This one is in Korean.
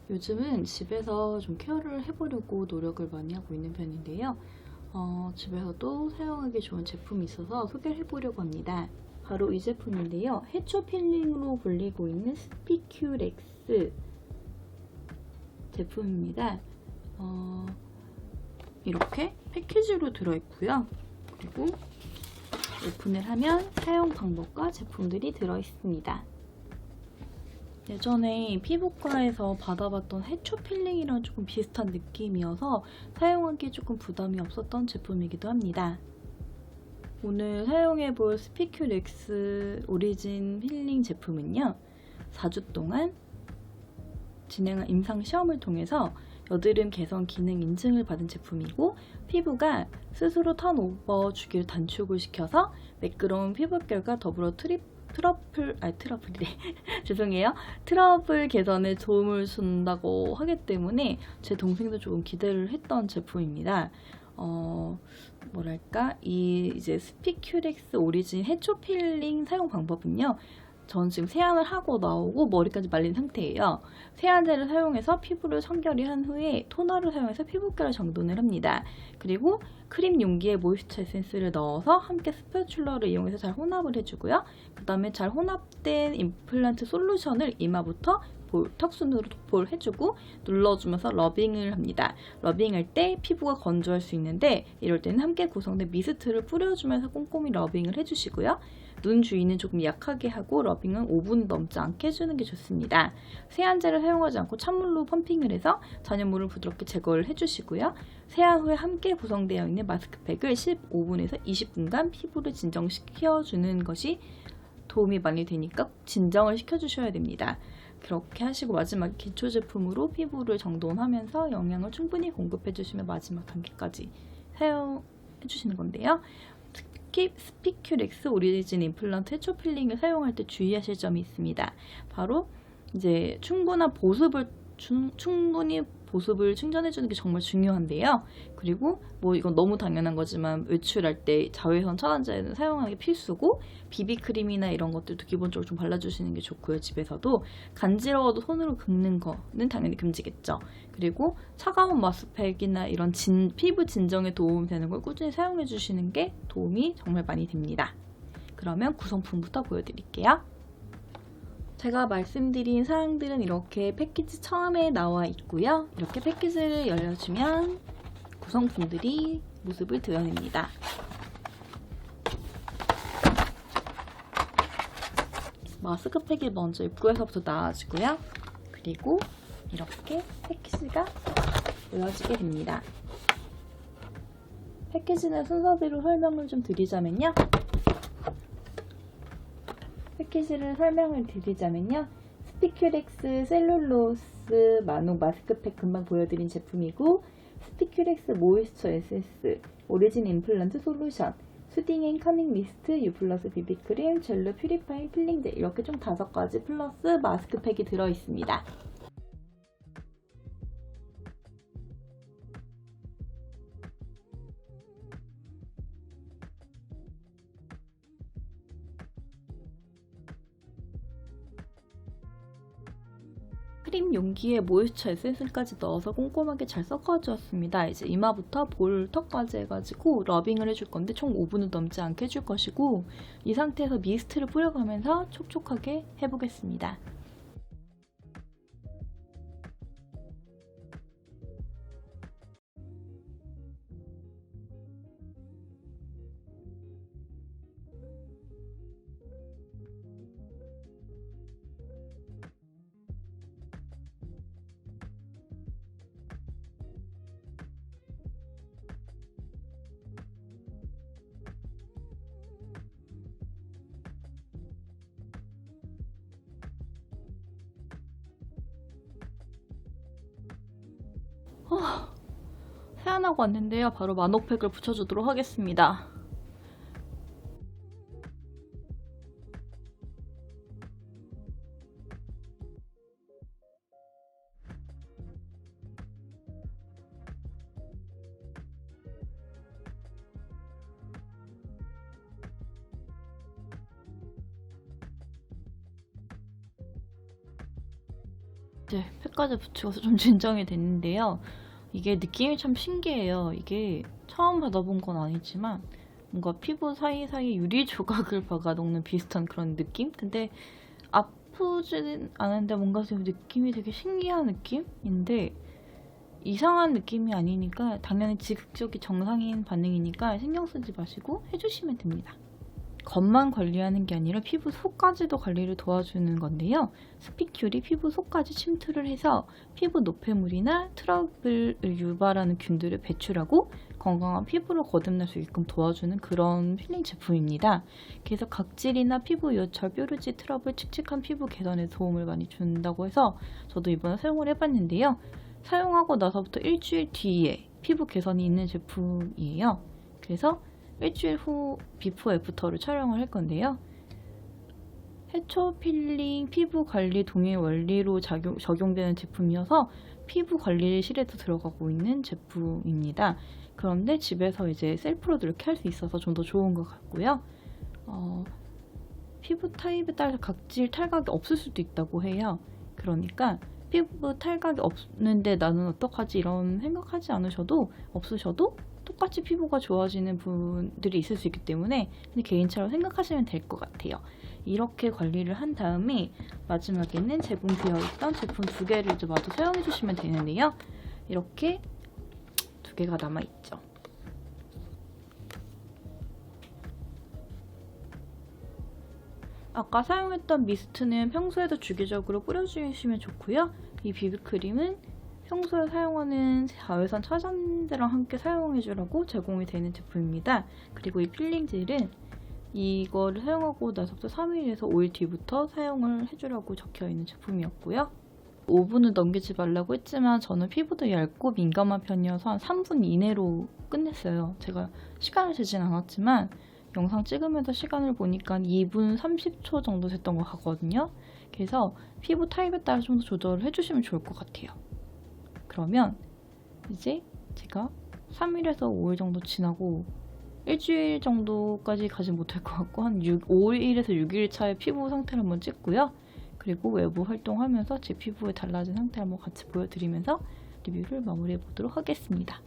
요즘은 집에서 좀 케어를 해보려고 노력을 많이 하고 있는 편인데요. 집에서도 사용하기 좋은 제품이 있어서 소개를 해보려고 합니다. 바로 이 제품인데요. 해초 필링으로 불리고 있는 스피큐렉스 제품입니다. 이렇게 패키지로 들어있고요. 그리고 오픈을 하면 사용 방법과 제품들이 들어있습니다. 예전에 피부과에서 받아봤던 해초 필링이랑 조금 비슷한 느낌이어서 사용하기에 조금 부담이 없었던 제품이기도 합니다. 오늘 사용해볼 스피큐렉스 오리진 필링 제품은요, 4주 동안 진행한 임상 시험을 통해서 여드름 개선 기능 인증을 받은 제품이고, 피부가 스스로 턴오버 주기를 단축을 시켜서 매끄러운 피부결과 더불어 트러플이래. 죄송해요. 트러블 개선에 도움을 준다고 하기 때문에 제 동생도 조금 기대를 했던 제품입니다. 뭐랄까, 이제 스피큐렉스 오리진 해초 필링 사용 방법은요, 저는 지금 세안을 하고 나오고 머리까지 말린 상태예요. 세안제를 사용해서 피부를 청결히 한 후에 토너를 사용해서 피부결을 정돈을 합니다. 그리고 크림 용기에 모이스처 에센스를 넣어서 함께 스패츌러를 이용해서 잘 혼합을 해주고요. 그 다음에 잘 혼합된 임플란트 솔루션을 이마부터 턱순으로 도포를 해주고 눌러주면서 러빙을 합니다. 러빙할 때 피부가 건조할 수 있는데, 이럴 때는 함께 구성된 미스트를 뿌려주면서 꼼꼼히 러빙을 해주시고요. 눈 주위는 조금 약하게 하고 러빙은 5분 넘지 않게 해주는 게 좋습니다. 세안제를 사용하지 않고 찬물로 펌핑을 해서 잔여물을 부드럽게 제거를 해주시고요. 세안 후에 함께 구성되어 있는 마스크팩을 15분에서 20분간 피부를 진정시켜주는 것이 도움이 많이 되니까 진정을 시켜주셔야 됩니다. 그렇게 하시고 마지막 기초 제품으로 피부를 정돈하면서 영양을 충분히 공급해주시면 마지막 단계까지 사용해주시는 건데요. 스피큐렉스 오리진 임플란트 해초 필링을 사용할 때 주의하실 점이 있습니다. 바로 이제 충분히 보습을 충전해주는 게 정말 중요한데요. 그리고 뭐 이건 너무 당연한 거지만 외출할 때 자외선 차단제는 사용하는 게 필수고, 비비크림이나 이런 것들도 기본적으로 좀 발라주시는 게 좋고요. 집에서도 간지러워도 손으로 긁는 거는 당연히 금지겠죠. 그리고 차가운 마스크팩이나 이런 피부 진정에 도움되는 걸 꾸준히 사용해 주시는 게 도움이 정말 많이 됩니다. 그러면 구성품부터 보여드릴게요. 제가 말씀드린 사항들은 이렇게 패키지 처음에 나와 있고요. 이렇게 패키지를 열려주면 구성품들이 모습을 드러냅니다. 마스크팩이 먼저 입구에서부터 나와주고요. 그리고 이렇게 패키지가 보여지게 됩니다. 패키지는 순서대로 설명을 좀 드리자면요. 스피큐렉스 셀룰로스 만옥 마스크팩 금방 보여드린 제품이고, 스피큐렉스 모이스처 에센스 오리진 임플란트 솔루션, 수딩 앤 커밍 미스트, U 플러스 비비크림, 젤로 퓨리파잉 필링젤, 이렇게 총 5가지 플러스 마스크팩이 들어있습니다. 크림 용기에 모이스처 에센스까지 넣어서 꼼꼼하게 잘 섞어주었습니다. 이제 이마부터 볼, 턱까지 해가지고 러빙을 해줄 건데 총 5분은 넘지 않게 해줄 것이고, 이 상태에서 미스트를 뿌려가면서 촉촉하게 해보겠습니다. 세안하고 왔는데요. 바로 만옥팩을 붙여주도록 하겠습니다. 네, 팩까지 붙여서 좀 진정이 됐는데요. 이게 느낌이 참 신기해요. 이게 처음 받아본 건 아니지만 뭔가 피부 사이사이 유리 조각을 박아놓는 비슷한 그런 느낌? 근데 아프진 않은데 뭔가 좀 느낌이 되게 신기한 느낌인데 이상한 느낌이 아니니까 당연히 지극적이 정상인 반응이니까 신경 쓰지 마시고 해주시면 됩니다. 겉만 관리하는 게 아니라 피부 속까지도 관리를 도와주는 건데요. 스피큘이 피부 속까지 침투를 해서 피부 노폐물이나 트러블을 유발하는 균들을 배출하고 건강한 피부를 거듭날 수 있게끔 도와주는 그런 필링 제품입니다. 그래서 각질이나 피부 요철, 뾰루지, 트러블, 칙칙한 피부 개선에 도움을 많이 준다고 해서 저도 이번에 사용을 해봤는데요. 사용하고 나서부터 일주일 뒤에 피부 개선이 있는 제품이에요. 그래서 일주일 후 비포 애프터를 촬영을 할 건데요. 해초 필링 피부 관리 동일 원리로 적용되는 제품이어서 피부 관리실에도 들어가고 있는 제품입니다. 그런데 집에서 이제 셀프로도 이렇게 할 수 있어서 좀 더 좋은 것 같고요. 피부 타입에 따라서 각질, 탈각이 없을 수도 있다고 해요. 그러니까 피부 탈각이 없는데 나는 어떡하지 이런 생각하지 않으셔도 없으셔도 똑같이 피부가 좋아지는 분들이 있을 수 있기 때문에 근데 개인차로 생각하시면 될 것 같아요. 이렇게 관리를 한 다음에 마지막에는 제품 비어있던 제품 2개를 이제 마저 사용해 주시면 되는데요. 이렇게 2개가 남아있죠. 아까 사용했던 미스트는 평소에도 주기적으로 뿌려주시면 좋고요. 이 비비크림은 평소에 사용하는 자외선 차단제랑 함께 사용해주라고 제공이 되는 제품입니다. 그리고 이 필링젤은 이거를 사용하고 나서부터 3일에서 5일 뒤부터 사용을 해주라고 적혀있는 제품이었고요. 5분을 넘기지 말라고 했지만 저는 피부도 얇고 민감한 편이어서 한 3분 이내로 끝냈어요. 제가 시간을 재진 않았지만 영상 찍으면서 시간을 보니까 2분 30초 정도 됐던 것 같거든요. 그래서 피부 타입에 따라 좀 더 조절을 해주시면 좋을 것 같아요. 그러면 이제 제가 3일에서 5일 정도 지나고 일주일 정도까지 가지 못할 것 같고 한 5일에서 6일 차의 피부 상태를 한번 찍고요. 그리고 외부 활동하면서 제 피부에 달라진 상태를 한번 같이 보여드리면서 리뷰를 마무리해 보도록 하겠습니다.